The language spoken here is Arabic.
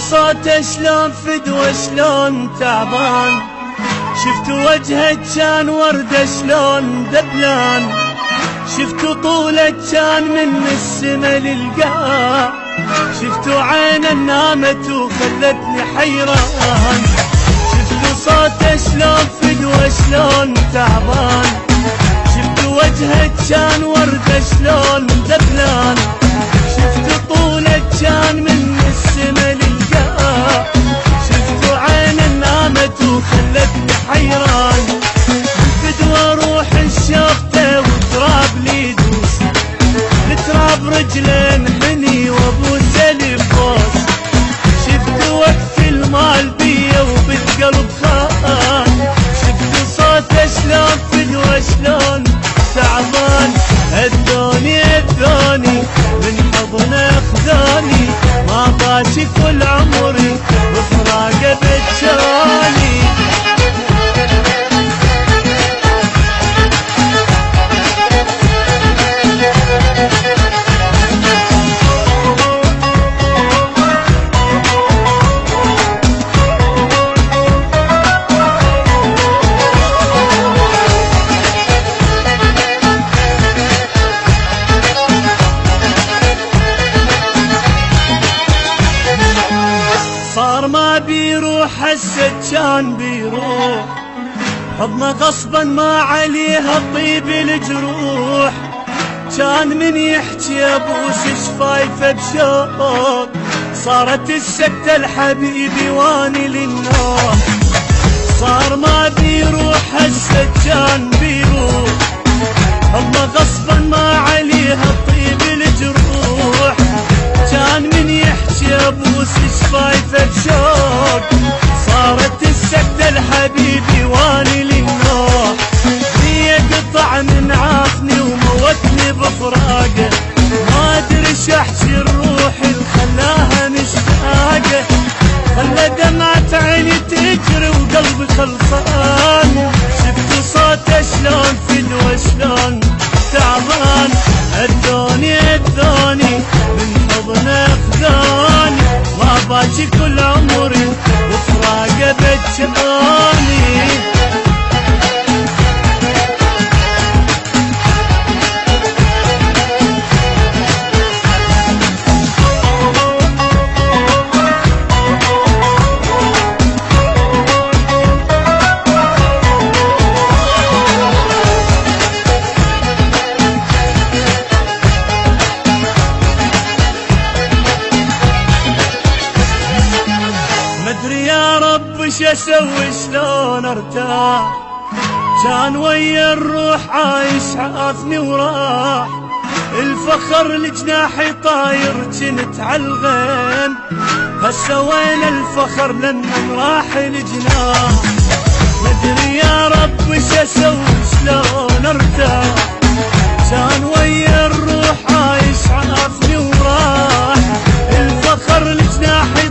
صوته شلون فدوة شلون تعبان، شفت وجهه كان وردة شلون دبلان، شفت طوله كان من السما للقاع، شفت عينه نامت وخلتني حيران، شفت صوته شلون فدوة شلون تعبان، شفت وجهه كان وردة شلون دبلان، شفت طوله كان من السما للقاع، شفت عينه نامت وخلتني حيران، الفدوة روح شوفته وتراب لي دوس، لتراب رجلين حني وابوسه لبوس، شفت وقت المال بيا وبالقلب خان، شفت صوته شلون فدوة شلون تعبان، هدوني من حضنه خذوني، ما باشي كل عمري بفراقه بتشاني. صار ما بيروح هسه كان بيروح، حضنه غصبا ما عليها طيب الجروح، كان من يحكي ابوس شفايفه بشوق، صارت السكتة الحبيبي واني للنوح، صار ما بيروح هسه كان بيروح، حضنه غصبا ما عليها طيب الجروح، كان من يحكي ابوس شفايفه بشوق، صارت السكتة الحبيبي واني للنوح، هي قطع من عافني وموتني بفراقه، ما ادري شحكي الروح اللي خلاها مشتاقه، خلى دمعة عيني تجري وقلبي خلصان، شفت صوته شلون فدوة شلون تعبان، هدوني من حضنه خذوني، ما باجي كل عمري بفراقه بتشاني. مدري يا رب وش اسوي شلون ارتاح، كان ويا الروح عايش عافني وراح، الفخر لجناحي طاير جنت عالغيم، هسه وين الفخر لما راح الجناح، مدري يا رب وش اسوي شلون ارتاح، كان ويا الروح عايش عافني وراح، الفخر لجناحي